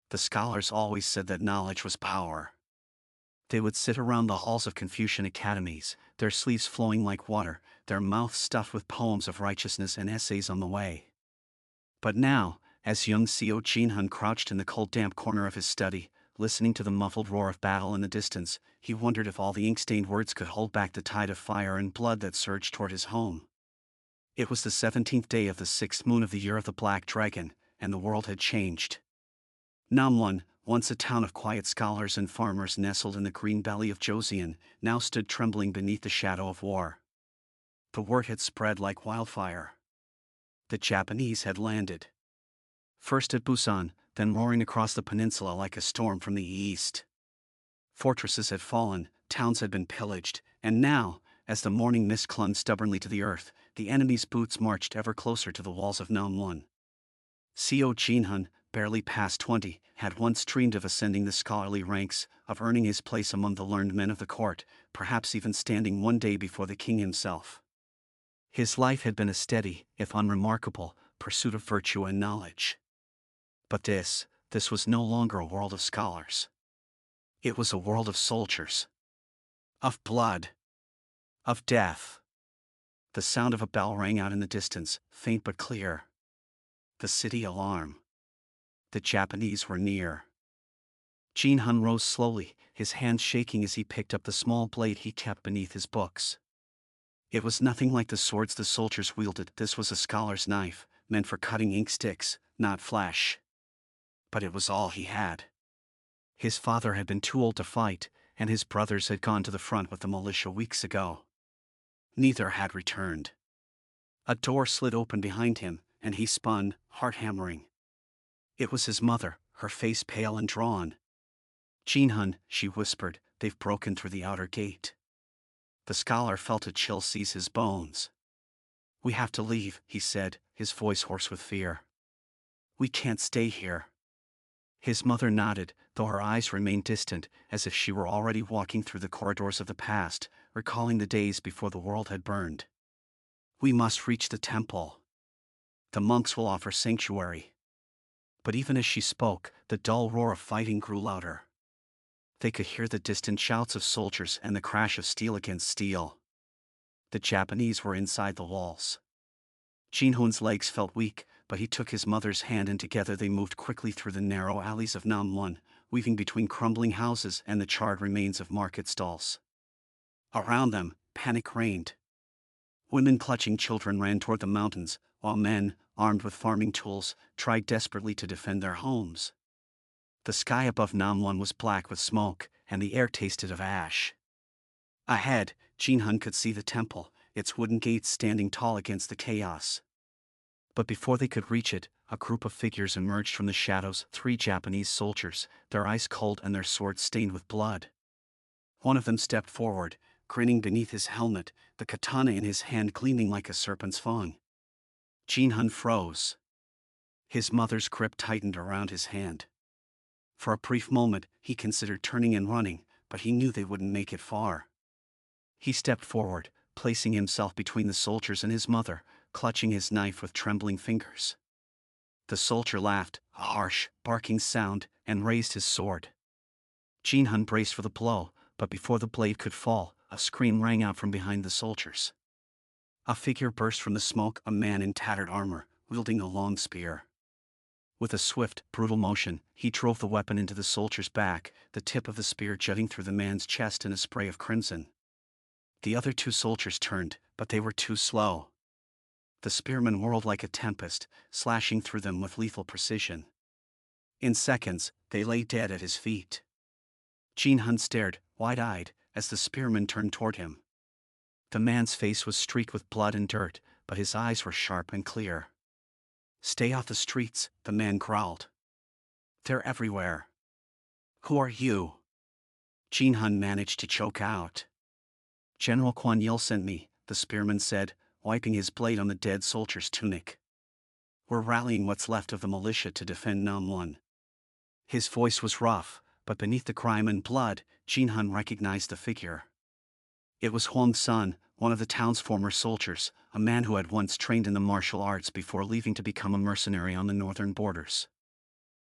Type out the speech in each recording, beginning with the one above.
The scholars always said that knowledge was power. They would sit around the halls of Confucian academies, their sleeves flowing like water, their mouths stuffed with poems of righteousness and essays on the way. But now, as young Seo Jinhun crouched in the cold damp corner of his study, listening to the muffled roar of battle in the distance, he wondered if all the ink-stained words could hold back the tide of fire and blood that surged toward his home. It was the 17th day of the 6th moon of the year of the Black Dragon, and the world had changed. Namwon, once a town of quiet scholars and farmers nestled in the green valley of Joseon, now stood trembling beneath the shadow of war. The word had spread like wildfire. The Japanese had landed. First at Busan, then roaring across the peninsula like a storm from the east. Fortresses had fallen, towns had been pillaged, and now, as the morning mist clung stubbornly to the earth, the enemy's boots marched ever closer to the walls of Namwon. Seo Jinhun, barely past 20, had once dreamed of ascending the scholarly ranks, of earning his place among the learned men of the court, perhaps even standing one day before the king himself. His life had been a steady, if unremarkable, pursuit of virtue and knowledge. But this was no longer a world of scholars. It was a world of soldiers. Of blood. Of death. The sound of a bell rang out in the distance, faint but clear. The city alarm. The Japanese were near. Jinhun rose slowly, his hands shaking as he picked up the small blade he kept beneath his books. It was nothing like the swords the soldiers wielded. This was a scholar's knife, meant for cutting ink sticks, not flesh. But it was all he had. His father had been too old to fight, and his brothers had gone to the front with the militia weeks ago. Neither had returned. A door slid open behind him, and he spun, heart hammering. It was his mother, her face pale and drawn. "Jinhun," she whispered, "they've broken through the outer gate." The scholar felt a chill seize his bones. "We have to leave," he said, his voice hoarse with fear. "We can't stay here." His mother nodded, though her eyes remained distant, as if she were already walking through the corridors of the past, recalling the days before the world had burned. "We must reach the temple. The monks will offer sanctuary." But even as she spoke, the dull roar of fighting grew louder. They could hear the distant shouts of soldiers and the crash of steel against steel. The Japanese were inside the walls. Jinhun's legs felt weak, but he took his mother's hand and together they moved quickly through the narrow alleys of Namwon, weaving between crumbling houses and the charred remains of market stalls. Around them, panic reigned. Women clutching children ran toward the mountains, while men, armed with farming tools, tried desperately to defend their homes. The sky above Namwon was black with smoke, and the air tasted of ash. Ahead, Jinhun could see the temple, its wooden gates standing tall against the chaos. But before they could reach it, a group of figures emerged from the shadows, 3 Japanese soldiers, their eyes cold and their swords stained with blood. One of them stepped forward, grinning beneath his helmet, the katana in his hand gleaming like a serpent's fang. Jinhun froze. His mother's grip tightened around his hand. For a brief moment, he considered turning and running, but he knew they wouldn't make it far. He stepped forward, placing himself between the soldiers and his mother, clutching his knife with trembling fingers. The soldier laughed, a harsh, barking sound, and raised his sword. Jinhun braced for the blow, but before the blade could fall, a scream rang out from behind the soldiers. A figure burst from the smoke, a man in tattered armor, wielding a long spear. With a swift, brutal motion, he drove the weapon into the soldier's back, the tip of the spear jutting through the man's chest in a spray of crimson. The other 2 soldiers turned, but they were too slow. The spearman whirled like a tempest, slashing through them with lethal precision. In seconds, they lay dead at his feet. Jinhun stared, wide-eyed, as the spearman turned toward him. The man's face was streaked with blood and dirt, but his eyes were sharp and clear. "Stay off the streets," the man growled. "They're everywhere." "Who are you?" Jinhun managed to choke out. "General Quan Yil sent me," the spearman said, wiping his blade on the dead soldier's tunic. "We're rallying what's left of the militia to defend Namwon." His voice was rough, but beneath the crime and blood, Jinhun recognized the figure. It was Huang's son, one of the town's former soldiers, a man who had once trained in the martial arts before leaving to become a mercenary on the northern borders.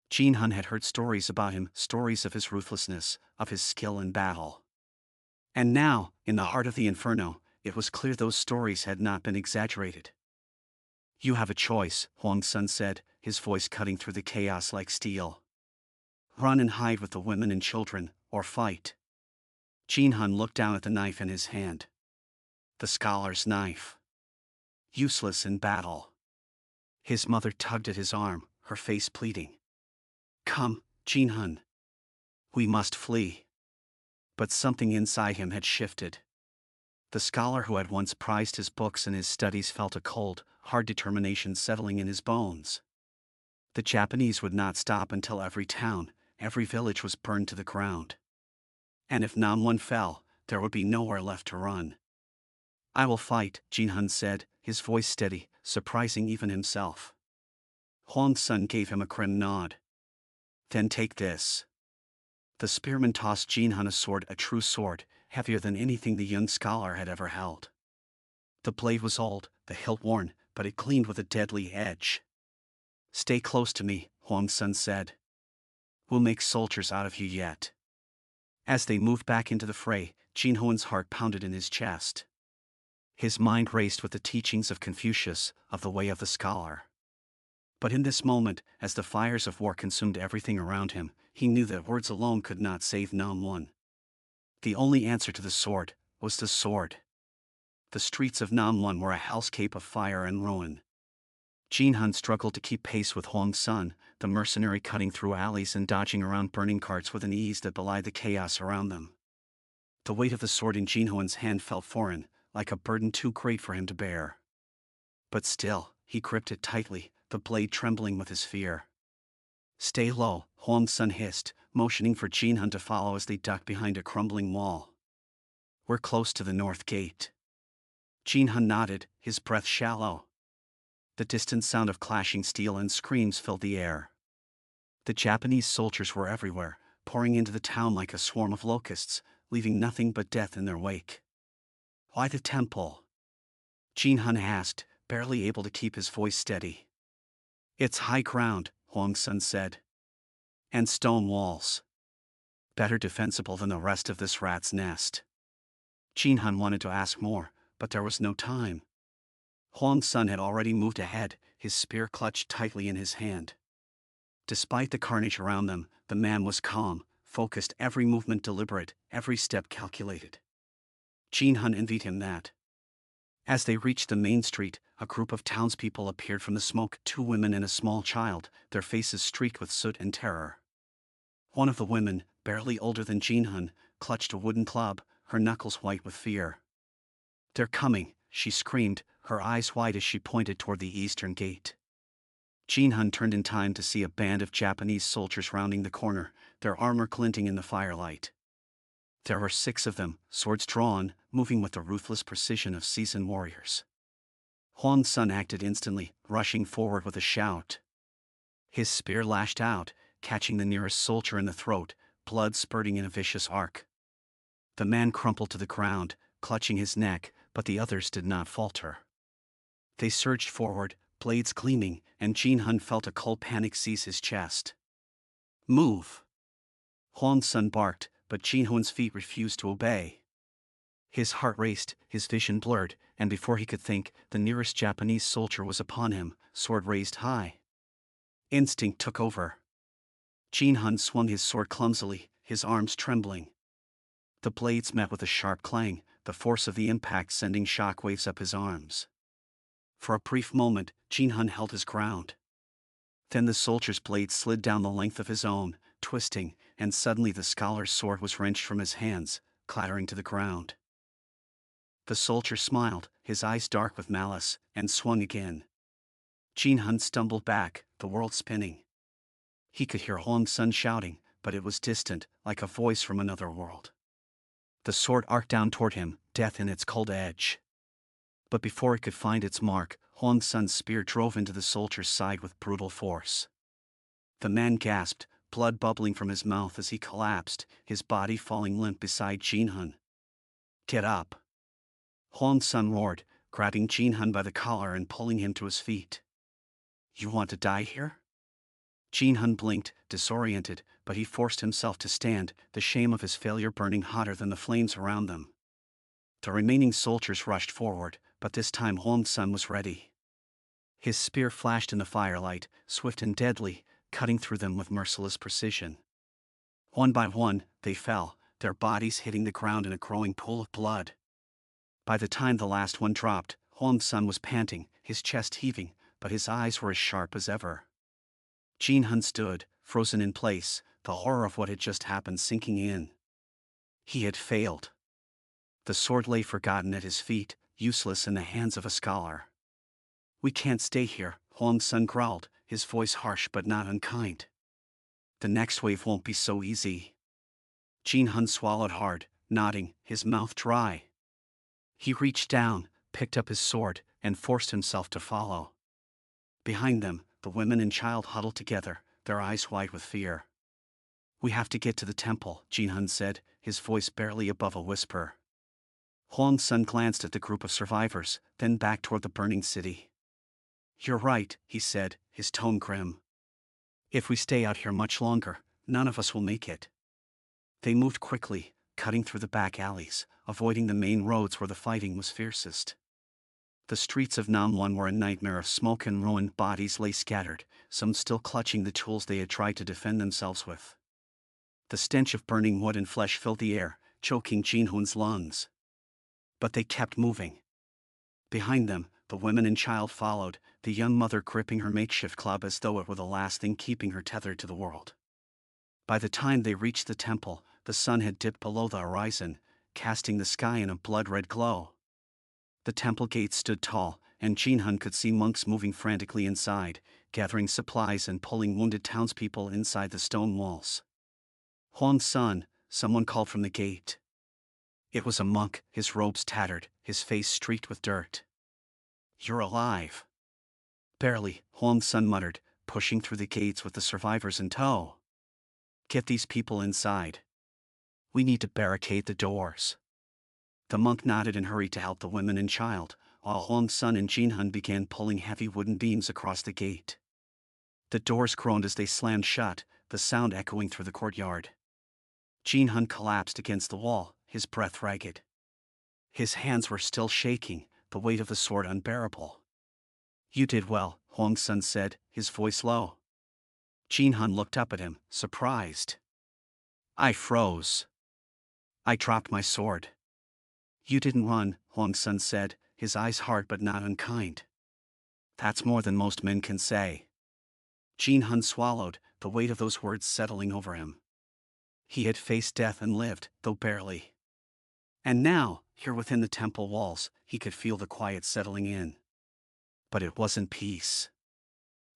Jin Hun had heard stories about him, stories of his ruthlessness, of his skill in battle. And now, in the heart of the inferno, it was clear those stories had not been exaggerated. "You have a choice," Huang Sun said, his voice cutting through the chaos like steel. "Run and hide with the women and children, or fight." Jin Hun looked down at the knife in his hand. The scholar's knife. Useless in battle. His mother tugged at his arm, her face pleading. "Come, Jin Hun. We must flee." But something inside him had shifted. The scholar who had once prized his books and his studies felt a cold, hard determination settling in his bones. The Japanese would not stop until every town, every village was burned to the ground. And if Namwon fell, there would be nowhere left to run. "I will fight," Jin Hun said, his voice steady, surprising even himself. Huang Sun gave him a grim nod. "Then take this." The spearman tossed Jin Hun a sword, a true sword, heavier than anything the young scholar had ever held. The blade was old, the hilt worn, but it gleamed with a deadly edge. "Stay close to me," Huang Sun said. "We'll make soldiers out of you yet." As they moved back into the fray, Jin Hun's heart pounded in his chest. His mind raced with the teachings of Confucius, of the way of the scholar. But in this moment, as the fires of war consumed everything around him, he knew that words alone could not save Namwon. The only answer to the sword was the sword. The streets of Namwon were a hellscape of fire and ruin. Jin Hun struggled to keep pace with Huang Sun, the mercenary cutting through alleys and dodging around burning carts with an ease that belied the chaos around them. The weight of the sword in Jin Hun's hand felt foreign, like a burden too great for him to bear. But still, he gripped it tightly, the blade trembling with his fear. "Stay low," Huang Sun hissed, motioning for Jin Hun to follow as they ducked behind a crumbling wall. "We're close to the north gate." Jin Hun nodded, his breath shallow. The distant sound of clashing steel and screams filled the air. The Japanese soldiers were everywhere, pouring into the town like a swarm of locusts, leaving nothing but death in their wake. "Why the temple?" Jin Hun asked, barely able to keep his voice steady. "It's high ground," Huang Sun said. "And stone walls. Better defensible than the rest of this rat's nest." Jin Han wanted to ask more, but there was no time. Huang Sun had already moved ahead, his spear clutched tightly in his hand. Despite the carnage around them, the man was calm, focused, every movement deliberate, every step calculated. Jin Han envied him that. As they reached the main street, a group of townspeople appeared from the smoke, 2 women and a small child, their faces streaked with soot and terror. One of the women, barely older than Jin Hun, clutched a wooden club, her knuckles white with fear. "They're coming," she screamed, her eyes wide as she pointed toward the eastern gate. Jin Hun turned in time to see a band of Japanese soldiers rounding the corner, their armor glinting in the firelight. There were 6 of them, swords drawn, moving with the ruthless precision of seasoned warriors. Huang Sun acted instantly, rushing forward with a shout. His spear lashed out, catching the nearest soldier in the throat, blood spurting in a vicious arc. The man crumpled to the ground, clutching his neck, but the others did not falter. They surged forward, blades gleaming, and Jin Hun felt a cold panic seize his chest. "Move!" Huang Sun barked, but Jin Hun's feet refused to obey. His heart raced, his vision blurred, and before he could think, the nearest Japanese soldier was upon him, sword raised high. Instinct took over. Jin Hun swung his sword clumsily, his arms trembling. The blades met with a sharp clang, the force of the impact sending shockwaves up his arms. For a brief moment, Jin Hun held his ground. Then the soldier's blade slid down the length of his own, twisting, and suddenly the scholar's sword was wrenched from his hands, clattering to the ground. The soldier smiled, his eyes dark with malice, and swung again. Jin Hun stumbled back, the world spinning. He could hear Huang Sun shouting, but it was distant, like a voice from another world. The sword arced down toward him, death in its cold edge. But before it could find its mark, Huang Sun's spear drove into the soldier's side with brutal force. The man gasped, blood bubbling from his mouth as he collapsed, his body falling limp beside Jin Hun. "Get up!" Huang Sun roared, grabbing Jin Hun by the collar and pulling him to his feet. "You want to die here?" Jin-hun blinked, disoriented, but he forced himself to stand, the shame of his failure burning hotter than the flames around them. The remaining soldiers rushed forward, but this time Hong-sun was ready. His spear flashed in the firelight, swift and deadly, cutting through them with merciless precision. One by one, they fell, their bodies hitting the ground in a growing pool of blood. By the time the last one dropped, Hong-sun was panting, his chest heaving, but his eyes were as sharp as ever. Jin-hun stood, frozen in place, the horror of what had just happened sinking in. He had failed. The sword lay forgotten at his feet, useless in the hands of a scholar. "We can't stay here," Hong-sun growled, his voice harsh but not unkind. "The next wave won't be so easy." Jin-hun swallowed hard, nodding, his mouth dry. He reached down, picked up his sword, and forced himself to follow. Behind them, the women and child huddled together, their eyes wide with fear. "We have to get to the temple," Jin-hun said, his voice barely above a whisper. Hong-sun glanced at the group of survivors, then back toward the burning city. "You're right," he said, his tone grim. "If we stay out here much longer, none of us will make it." They moved quickly, cutting through the back alleys, avoiding the main roads where the fighting was fiercest. The streets of Namwon were a nightmare of smoke and ruined bodies lay scattered, some still clutching the tools they had tried to defend themselves with. The stench of burning wood and flesh filled the air, choking Jin-hun's lungs. But they kept moving. Behind them, the women and child followed, the young mother gripping her makeshift club as though it were the last thing keeping her tethered to the world. By the time they reached the temple, the sun had dipped below the horizon, casting the sky in a blood-red glow. The temple gates stood tall, and Jin-hun could see monks moving frantically inside, gathering supplies and pulling wounded townspeople inside the stone walls. "Hong-sun," someone called from the gate. It was a monk, his robes tattered, his face streaked with dirt. "You're alive." "Barely," Hong-sun muttered, pushing through the gates with the survivors in tow. "Get these people inside. We need to barricade the doors." The monk nodded and hurried to help the women and child, while Hong-sun and Jin-hun began pulling heavy wooden beams across the gate. The doors groaned as they slammed shut, the sound echoing through the courtyard. Jin-hun collapsed against the wall, his breath ragged. His hands were still shaking, the weight of the sword unbearable. "You did well," Hong-sun said, his voice low. Jin-hun looked up at him, surprised. "I froze. I dropped my sword." "You didn't run," Hong-sun said, his eyes hard but not unkind. "That's more than most men can say." Jin-hun swallowed, the weight of those words settling over him. He had faced death and lived, though barely. And now, here within the temple walls, he could feel the quiet settling in. But it wasn't peace.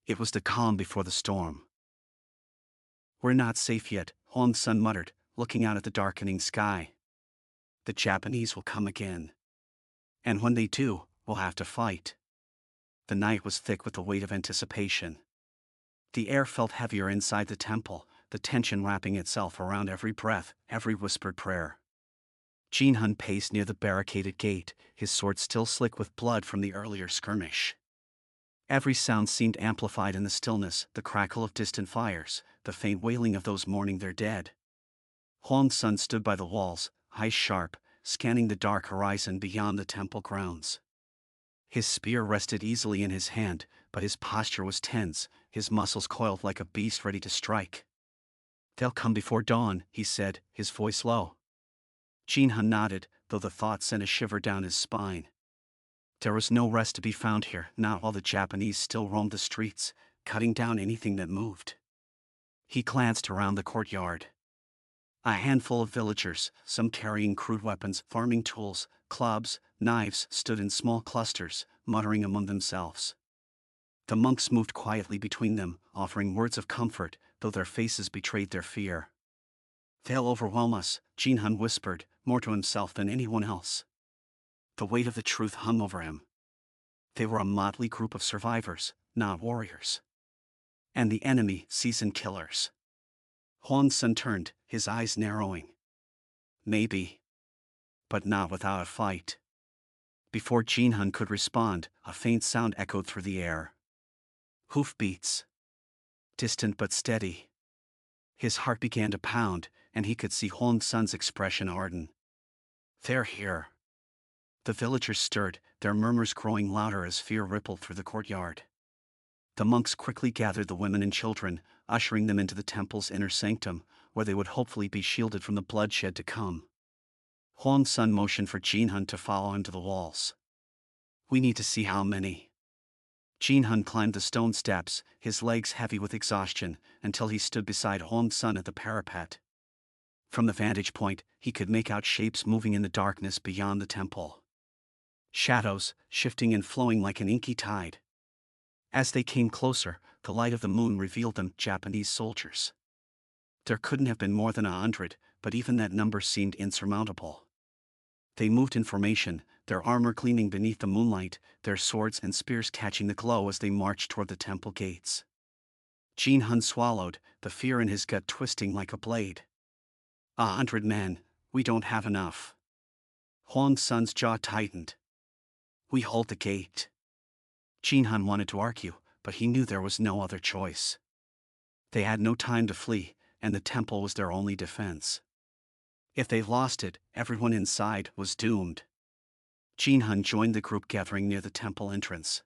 It was the calm before the storm. "We're not safe yet," Hong-sun muttered, looking out at the darkening sky. "The Japanese will come again. And when they do, we'll have to fight." The night was thick with the weight of anticipation. The air felt heavier inside the temple, the tension wrapping itself around every breath, every whispered prayer. Jin-hun paced near the barricaded gate, his sword still slick with blood from the earlier skirmish. Every sound seemed amplified in the stillness, the crackle of distant fires, the faint wailing of those mourning their dead. Hong-sun stood by the walls, eyes sharp, scanning the dark horizon beyond the temple grounds. His spear rested easily in his hand, but his posture was tense, his muscles coiled like a beast ready to strike. "They'll come before dawn," he said, his voice low. Jin-hun nodded, though the thought sent a shiver down his spine. There was no rest to be found here, not while the Japanese still roamed the streets, cutting down anything that moved. He glanced around the courtyard. A handful of villagers, some carrying crude weapons, farming tools, clubs, knives, stood in small clusters, muttering among themselves. The monks moved quietly between them, offering words of comfort, though their faces betrayed their fear. "They'll overwhelm us," Jin-hun whispered, more to himself than anyone else. The weight of the truth hung over him. They were a motley group of survivors, not warriors. And the enemy, seasoned killers. Hong-sun turned, his eyes narrowing. "Maybe. But not without a fight." Before Jin-hun could respond, a faint sound echoed through the air. Hoofbeats. distant but steady. His heart began to pound, and he could see Hong Sun's expression harden. "They're here." The villagers stirred, their murmurs growing louder as fear rippled through the courtyard. The monks quickly gathered the women and children, ushering them into the temple's inner sanctum, where they would hopefully be shielded from the bloodshed to come. Hong Sun motioned for Jinhun to follow him to the walls. "We need to see how many." Jinhun climbed the stone steps, his legs heavy with exhaustion, until he stood beside Hong Sun at the parapet. From the vantage point, he could make out shapes moving in the darkness beyond the temple. Shadows, shifting and flowing like an inky tide. As they came closer, the light of the moon revealed them Japanese soldiers. There couldn't have been more than 100, but even that number seemed insurmountable. They moved in formation, their armor gleaming beneath the moonlight, their swords and spears catching the glow as they marched toward the temple gates. Jinhun swallowed, the fear in his gut twisting like a blade. 100 men, we don't have enough. Hong Sun's jaw tightened. "We hold the gate." Jinhun wanted to argue, but he knew there was no other choice. They had no time to flee, and the temple was their only defense. If they lost it, everyone inside was doomed. Jinhun joined the group gathering near the temple entrance.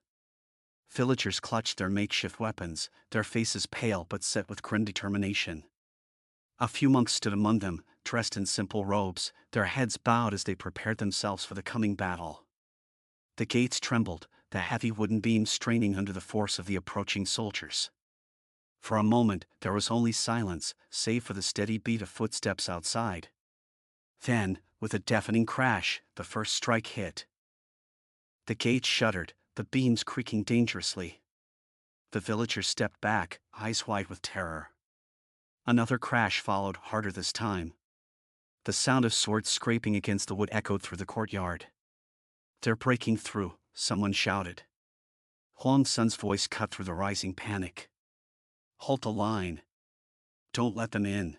Villagers clutched their makeshift weapons, their faces pale but set with grim determination. A few monks stood among them, dressed in simple robes, their heads bowed as they prepared themselves for the coming battle. The gates trembled, the heavy wooden beams straining under the force of the approaching soldiers. For a moment, there was only silence, save for the steady beat of footsteps outside. Then, with a deafening crash, the first strike hit. The gates shuddered, the beams creaking dangerously. The villagers stepped back, eyes wide with terror. Another crash followed, harder this time. The sound of swords scraping against the wood echoed through the courtyard. "They're breaking through," someone shouted. Hong Sun's voice cut through the rising panic. "Hold the line. Don't let them in."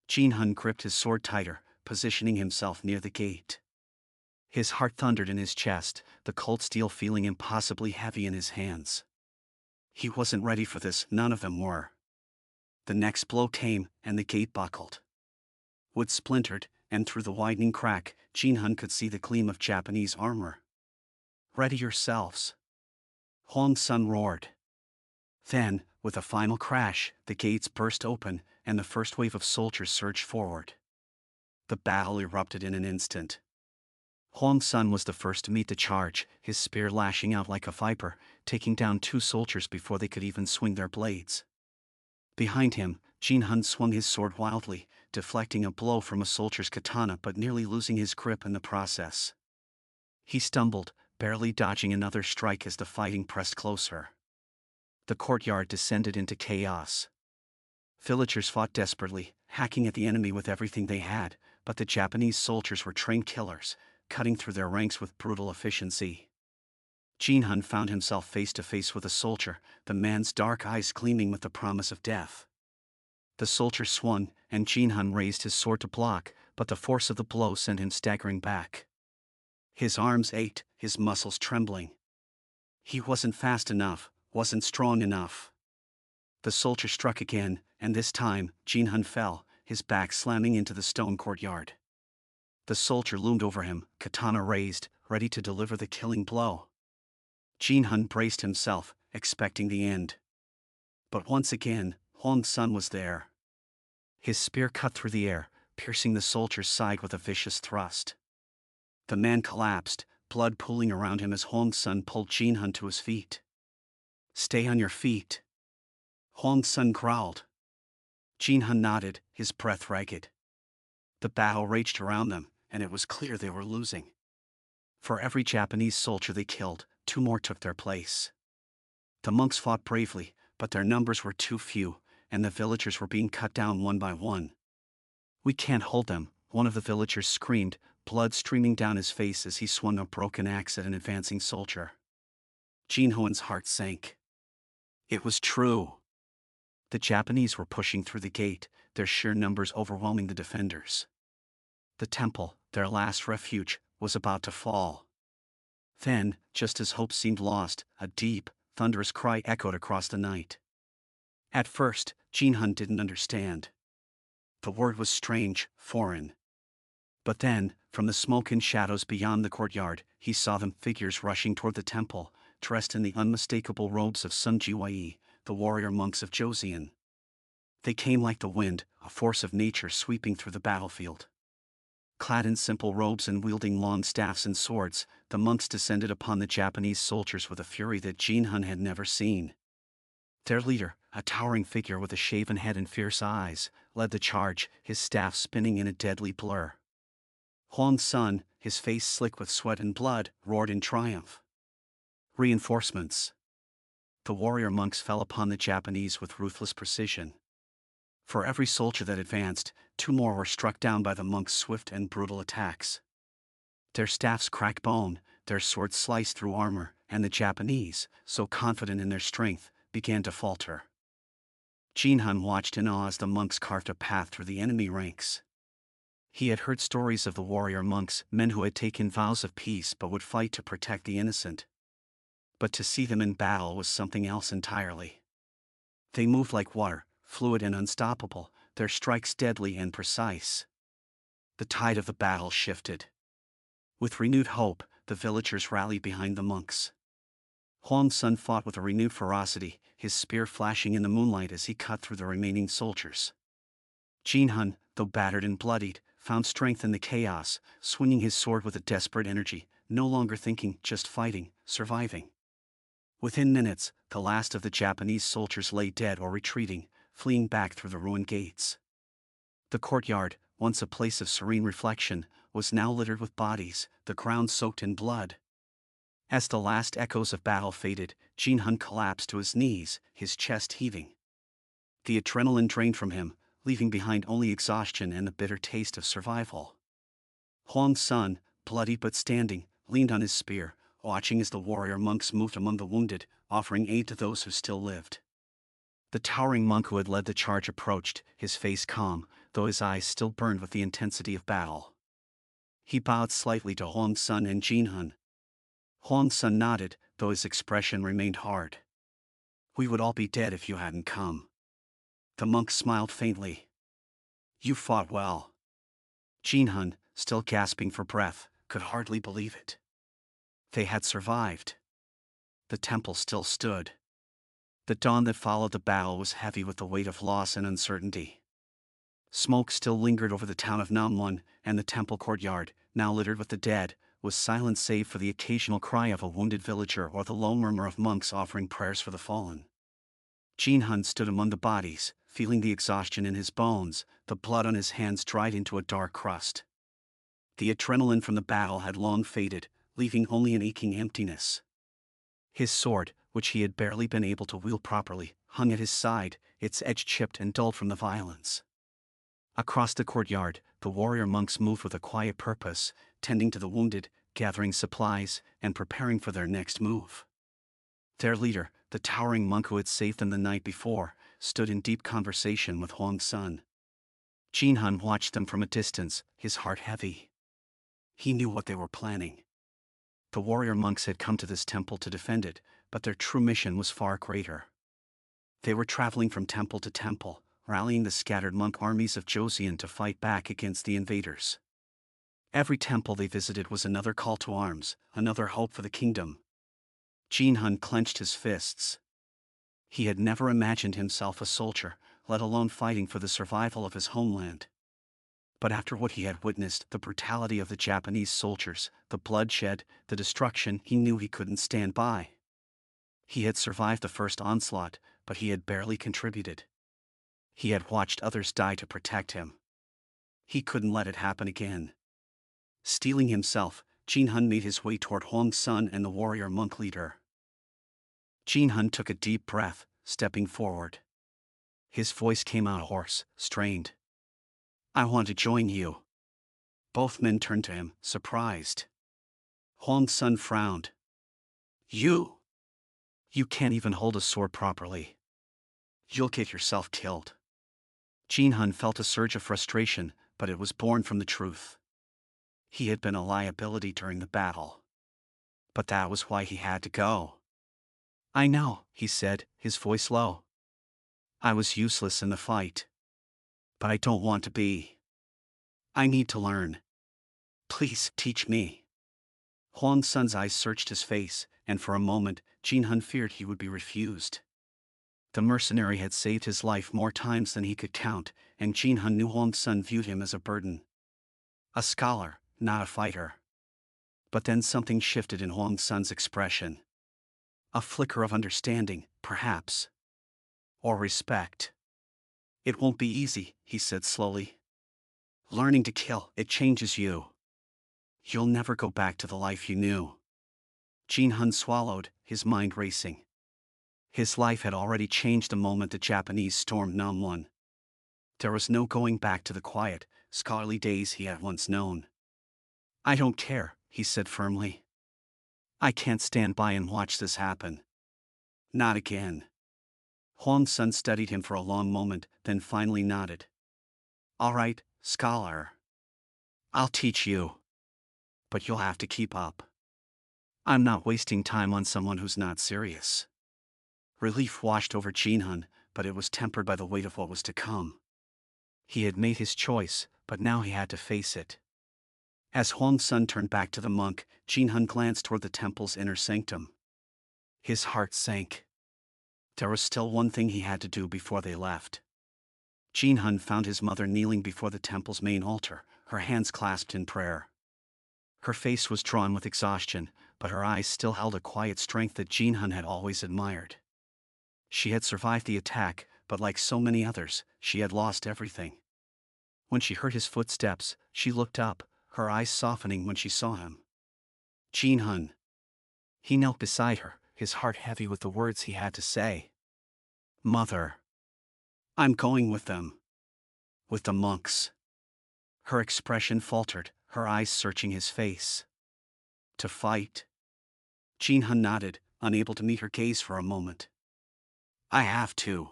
Jinhun gripped his sword tighter, positioning himself near the gate. His heart thundered in his chest, the cold steel feeling impossibly heavy in his hands. He wasn't ready for this, none of them were. The next blow came, and the gate buckled. Wood splintered, and through the widening crack, Jinhun could see the gleam of Japanese armor. "Ready yourselves!" Hong Sun roared. Then, with a final crash, the gates burst open, and the first wave of soldiers surged forward. The battle erupted in an instant. Hong Sun was the first to meet the charge, his spear lashing out like a viper, taking down 2 soldiers before they could even swing their blades. Behind him, Jinhun swung his sword wildly, deflecting a blow from a soldier's katana but nearly losing his grip in the process. He stumbled, barely dodging another strike as the fighting pressed closer. The courtyard descended into chaos. Villagers fought desperately, hacking at the enemy with everything they had, but the Japanese soldiers were trained killers, cutting through their ranks with brutal efficiency. Jinhun found himself face to face with a soldier, the man's dark eyes gleaming with the promise of death. The soldier swung, and Jinhun raised his sword to block, but the force of the blow sent him staggering back. His arms ached, his muscles trembling. He wasn't fast enough, wasn't strong enough. The soldier struck again, and this time, Jinhun fell, his back slamming into the stone courtyard. The soldier loomed over him, katana raised, ready to deliver the killing blow. Jinhun braced himself, expecting the end. But once again, Hong Sun was there. His spear cut through the air, piercing the soldier's side with a vicious thrust. The man collapsed, blood pooling around him as Hong Sun pulled Jinhun to his feet. "Stay on your feet," Hong Sun growled. Jinhun nodded, his breath ragged. The battle raged around them, and it was clear they were losing. For every Japanese soldier they killed, 2 more took their place. The monks fought bravely, but their numbers were too few, and the villagers were being cut down one by one. "We can't hold them," one of the villagers screamed, blood streaming down his face as he swung a broken axe at an advancing soldier. Jinhun's heart sank. It was true. The Japanese were pushing through the gate, their sheer numbers overwhelming the defenders. The temple, their last refuge, was about to fall. Then, just as hope seemed lost, a deep, thunderous cry echoed across the night. At first, Jinhun didn't understand. The word was strange, foreign. But then, from the smoke and shadows beyond the courtyard, he saw them figures rushing toward the temple, dressed in the unmistakable robes of Sun Jiwei, the warrior monks of Joseon. They came like the wind, a force of nature sweeping through the battlefield. Clad in simple robes and wielding long staffs and swords, the monks descended upon the Japanese soldiers with a fury that Jinhun had never seen. Their leader, a towering figure with a shaven head and fierce eyes, led the charge, his staff spinning in a deadly blur. Huang Sun, his face slick with sweat and blood, roared in triumph. Reinforcements. The warrior monks fell upon the Japanese with ruthless precision. For every soldier that advanced, 2 more were struck down by the monks' swift and brutal attacks. Their staffs cracked bone, their swords sliced through armor, and the Japanese, so confident in their strength, began to falter. Jinhun watched in awe as the monks carved a path through the enemy ranks. He had heard stories of the warrior monks, men who had taken vows of peace but would fight to protect the innocent. But to see them in battle was something else entirely. They moved like water, fluid and unstoppable, their strikes deadly and precise. The tide of the battle shifted. With renewed hope, the villagers rallied behind the monks. Huang Sun fought with a renewed ferocity, his spear flashing in the moonlight as he cut through the remaining soldiers. Jinhun, though battered and bloodied, found strength in the chaos, swinging his sword with a desperate energy, no longer thinking, just fighting, surviving. Within minutes, the last of the Japanese soldiers lay dead or retreating, fleeing back through the ruined gates. The courtyard, once a place of serene reflection, was now littered with bodies, the ground soaked in blood. As the last echoes of battle faded, Jinhun collapsed to his knees, his chest heaving. The adrenaline drained from him, leaving behind only exhaustion and the bitter taste of survival. Huang Sun, bloody but standing, leaned on his spear, watching as the warrior monks moved among the wounded, offering aid to those who still lived. The towering monk who had led the charge approached, his face calm, though his eyes still burned with the intensity of battle. He bowed slightly to Huang Sun and Jinhun. Huang Sun nodded, though his expression remained hard. "We would all be dead if you hadn't come." The monk smiled faintly. "You fought well." Jinhun, still gasping for breath, could hardly believe it. They had survived. The temple still stood. The dawn that followed the battle was heavy with the weight of loss and uncertainty. Smoke still lingered over the town of Namwon, and the temple courtyard, now littered with the dead, was silent save for the occasional cry of a wounded villager or the low murmur of monks offering prayers for the fallen. Jinhun stood among the bodies, feeling the exhaustion in his bones, the blood on his hands dried into a dark crust. The adrenaline from the battle had long faded, leaving only an aching emptiness. His sword, which he had barely been able to wield properly, hung at his side, its edge chipped and dulled from the violence. Across the courtyard, the warrior monks moved with a quiet purpose, tending to the wounded, gathering supplies, and preparing for their next move. Their leader, the towering monk who had saved them the night before, stood in deep conversation with Huang Sun. Jinhun watched them from a distance, his heart heavy. He knew what they were planning. The warrior monks had come to this temple to defend it, but their true mission was far greater. They were traveling from temple to temple, rallying the scattered monk armies of Joseon to fight back against the invaders. Every temple they visited was another call to arms, another hope for the kingdom. Jinhun clenched his fists. He had never imagined himself a soldier, let alone fighting for the survival of his homeland. But after what he had witnessed, the brutality of the Japanese soldiers, the bloodshed, the destruction, he knew he couldn't stand by. He had survived the first onslaught, but he had barely contributed. He had watched others die to protect him. He couldn't let it happen again. Steeling himself, Jinhun made his way toward Huang Sun and the warrior monk leader. Jinhun took a deep breath, stepping forward. His voice came out hoarse, strained. "I want to join you." Both men turned to him, surprised. Huang Sun frowned. You can't even hold a sword properly. You'll get yourself killed." Jinhun felt a surge of frustration, but it was born from the truth. He had been a liability during the battle. But that was why he had to go. "I know," he said, his voice low. I was useless in the fight. But I don't want to be. I need to learn. Please teach me. Huang Sun's eyes searched his face, and for a moment, Jinhun feared he would be refused. The mercenary had saved his life more times than he could count, and Jinhun knew Huang Sun viewed him as a burden. A scholar, not a fighter. But then something shifted in Huang Sun's expression. A flicker of understanding, perhaps. Or respect. It won't be easy, he said slowly. Learning to kill, it changes you. You'll never go back to the life you knew. Jinhun swallowed, his mind racing. His life had already changed the moment the Japanese stormed Namwon. There was no going back to the quiet, scholarly days he had once known. I don't care, he said firmly. I can't stand by and watch this happen. Not again. Huang Sun studied him for a long moment, then finally nodded. All right, scholar. I'll teach you. But you'll have to keep up. I'm not wasting time on someone who's not serious. Relief washed over Jinhun, but it was tempered by the weight of what was to come. He had made his choice, but now he had to face it. As Huang Sun turned back to the monk, Jinhun glanced toward the temple's inner sanctum. His heart sank. There was still one thing he had to do before they left. Jinhun found his mother kneeling before the temple's main altar, her hands clasped in prayer. Her face was drawn with exhaustion, but her eyes still held a quiet strength that Jinhun had always admired. She had survived the attack, but like so many others, she had lost everything. When she heard his footsteps, she looked up, her eyes softening when she saw him. Jinhun. He knelt beside her, his heart heavy with the words he had to say. Mother. I'm going with them. With the monks. Her expression faltered, her eyes searching his face. To fight? Jinhun nodded, unable to meet her gaze for a moment. I have to.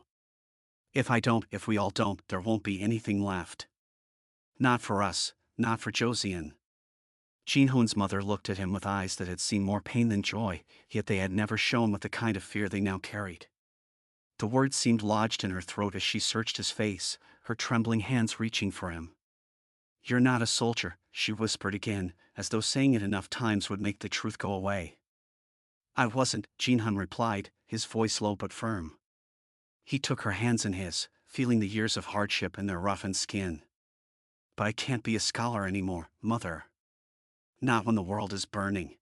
If I don't, if we all don't, there won't be anything left. Not for us, not for Joseon. Jinhun's mother looked at him with eyes that had seen more pain than joy, yet they had never shone with the kind of fear they now carried. The words seemed lodged in her throat as she searched his face, her trembling hands reaching for him. You're not a soldier, she whispered again, as though saying it enough times would make the truth go away. I wasn't, Jinhun replied, his voice low but firm. He took her hands in his, feeling the years of hardship in their roughened skin. But I can't be a scholar anymore, mother. Not when the world is burning.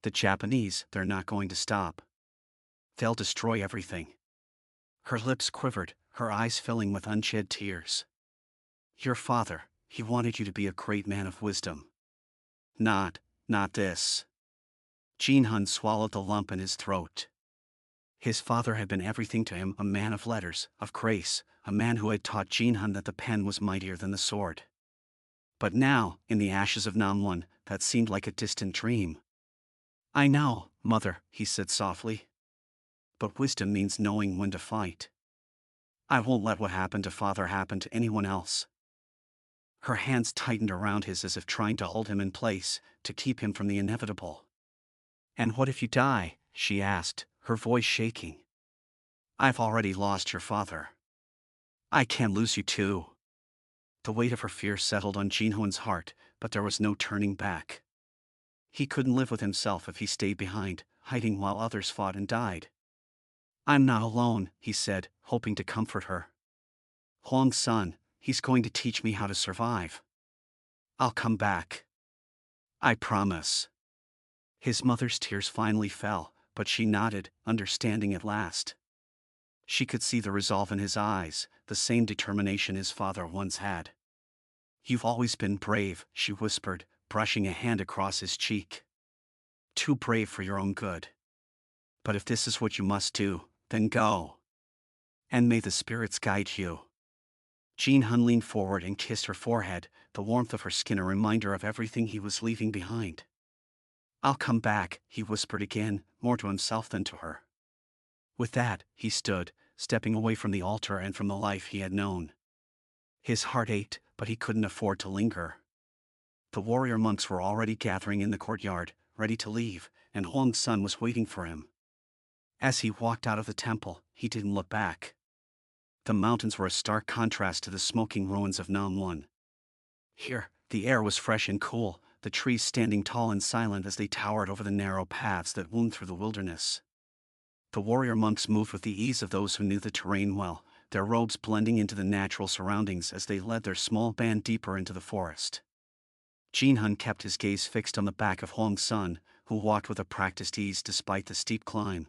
The Japanese, they're not going to stop. They'll destroy everything. Her lips quivered, her eyes filling with unshed tears. Your father, he wanted you to be a great man of wisdom. Not this. Jinhun swallowed the lump in his throat. His father had been everything to him, a man of letters, of grace, a man who had taught Jinhun that the pen was mightier than the sword. But now, in the ashes of Namwon, that seemed like a distant dream. I know, mother, he said softly. But wisdom means knowing when to fight. I won't let what happened to father happen to anyone else. Her hands tightened around his as if trying to hold him in place, to keep him from the inevitable. And what if you die? She asked, her voice shaking. I've already lost your father. I can't lose you too. The weight of her fear settled on Jinhun's heart, but there was no turning back. He couldn't live with himself if he stayed behind, hiding while others fought and died. I'm not alone, he said, hoping to comfort her. Huang's son, he's going to teach me how to survive. I'll come back. I promise. His mother's tears finally fell, but she nodded, understanding at last. She could see the resolve in his eyes, the same determination his father once had. You've always been brave, she whispered, brushing a hand across his cheek. Too brave for your own good. But if this is what you must do, then go. And may the spirits guide you. Jinhun leaned forward and kissed her forehead, the warmth of her skin a reminder of everything he was leaving behind. I'll come back, he whispered again, more to himself than to her. With that, he stood, stepping away from the altar and from the life he had known. His heart ached, but he couldn't afford to linger. The warrior monks were already gathering in the courtyard, ready to leave, and Huang's son was waiting for him. As he walked out of the temple, he didn't look back. The mountains were a stark contrast to the smoking ruins of Namwon. Here, the air was fresh and cool, the trees standing tall and silent as they towered over the narrow paths that wound through the wilderness. The warrior monks moved with the ease of those who knew the terrain well, their robes blending into the natural surroundings as they led their small band deeper into the forest. Jinhun kept his gaze fixed on the back of Huang Sun, who walked with a practiced ease despite the steep climb.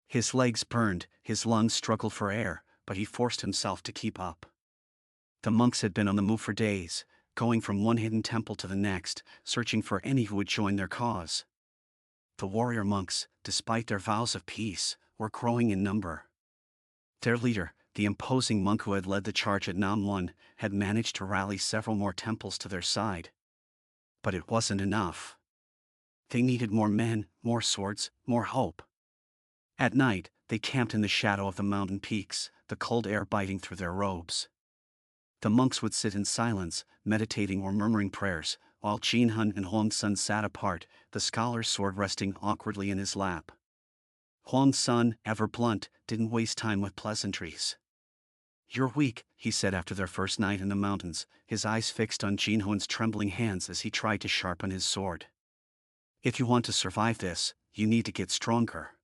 His legs burned, his lungs struggled for air, but he forced himself to keep up. The monks had been on the move for days, going from one hidden temple to the next, searching for any who would join their cause. The warrior monks, despite their vows of peace, were growing in number. Their leader, the imposing monk who had led the charge at Namwon, had managed to rally several more temples to their side. But it wasn't enough. They needed more men, more swords, more hope. At night, they camped in the shadow of the mountain peaks, the cold air biting through their robes. The monks would sit in silence, meditating or murmuring prayers, while Jinhun and Huang Sun sat apart, the scholar's sword resting awkwardly in his lap. Huang Sun, ever blunt, didn't waste time with pleasantries. "You're weak," he said after their first night in the mountains, his eyes fixed on Jinhun's trembling hands as he tried to sharpen his sword. "If you want to survive this, you need to get stronger.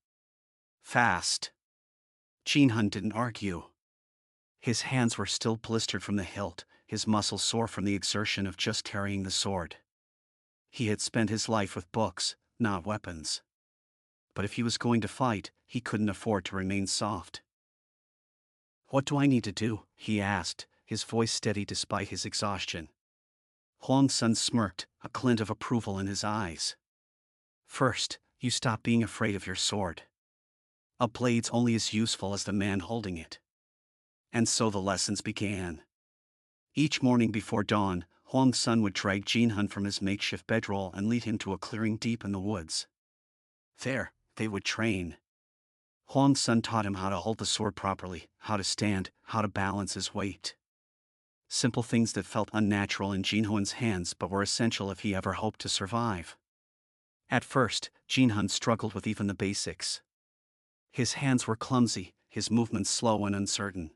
Fast." Jinhun didn't argue. His hands were still blistered from the hilt, his muscles sore from the exertion of just carrying the sword. He had spent his life with books, not weapons. But if he was going to fight, he couldn't afford to remain soft. "What do I need to do?" he asked, his voice steady despite his exhaustion. Huang Sun smirked, a glint of approval in his eyes. "First, you stop being afraid of your sword. A blade's only as useful as the man holding it." And so the lessons began. Each morning before dawn, Huang Sun would drag Jinhun from his makeshift bedroll and lead him to a clearing deep in the woods. There, they would train. Huang Sun taught him how to hold the sword properly, how to stand, how to balance his weight. Simple things that felt unnatural in Jinhun's hands but were essential if he ever hoped to survive. At first, Jinhun struggled with even the basics. His hands were clumsy, his movements slow and uncertain.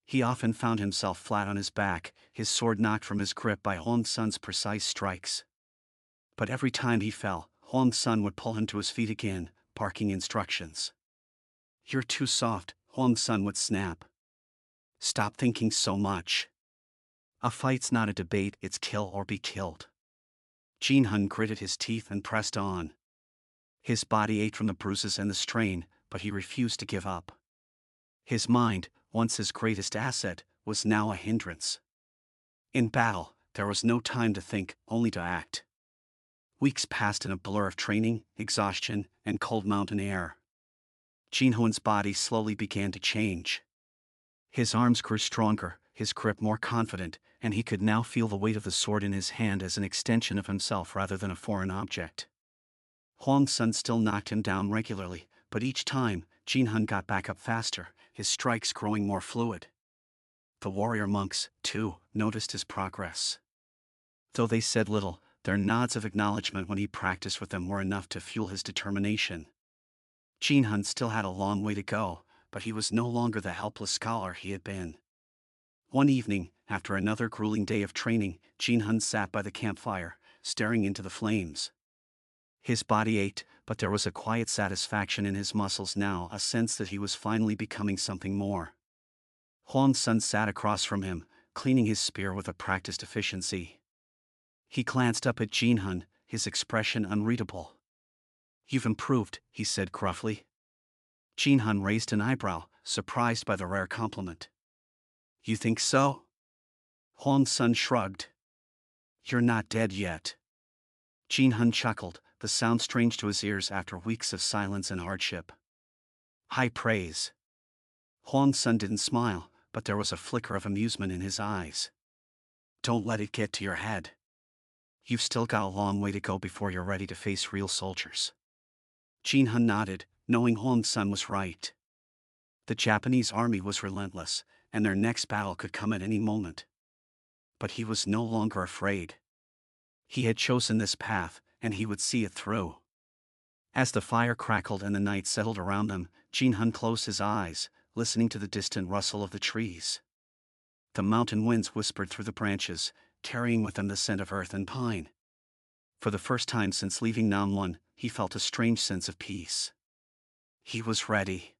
He often found himself flat on his back, his sword knocked from his grip by Huang Sun's precise strikes. But every time he fell, Huang Sun would pull him to his feet again, barking instructions. "You're too soft," Huang Sun would snap. "Stop thinking so much. A fight's not a debate, it's kill or be killed." Jinhun gritted his teeth and pressed on. His body ached from the bruises and the strain, but he refused to give up. His mind, once his greatest asset, was now a hindrance. In battle, there was no time to think, only to act. Weeks passed in a blur of training, exhaustion, and cold mountain air. Jinhun's body slowly began to change. His arms grew stronger, his grip more confident, and he could now feel the weight of the sword in his hand as an extension of himself rather than a foreign object. Huang Sun still knocked him down regularly, but each time, Jinhun got back up faster, his strikes growing more fluid. The warrior monks, too, noticed his progress. Though they said little, their nods of acknowledgement when he practiced with them were enough to fuel his determination. Jinhun still had a long way to go, but he was no longer the helpless scholar he had been. One evening, after another grueling day of training, Jinhun sat by the campfire, staring into the flames. His body ached, but there was a quiet satisfaction in his muscles now, a sense that he was finally becoming something more. Huang Sun sat across from him, cleaning his spear with a practiced efficiency. He glanced up at Jinhun, his expression unreadable. "You've improved," he said gruffly. Jinhun raised an eyebrow, surprised by the rare compliment. "You think so?" Huang Sun shrugged. "You're not dead yet." Jinhun chuckled, the sound strange to his ears after weeks of silence and hardship. "High praise." Huang Sun didn't smile, but there was a flicker of amusement in his eyes. "Don't let it get to your head. You've still got a long way to go before you're ready to face real soldiers." Jinhun nodded, knowing Huang Sun was right. The Japanese army was relentless, and their next battle could come at any moment. But he was no longer afraid. He had chosen this path, and he would see it through. As the fire crackled and the night settled around them, Jinhun closed his eyes, listening to the distant rustle of the trees. The mountain winds whispered through the branches, carrying with them the scent of earth and pine. For the first time since leaving Namlun, he felt a strange sense of peace. He was ready.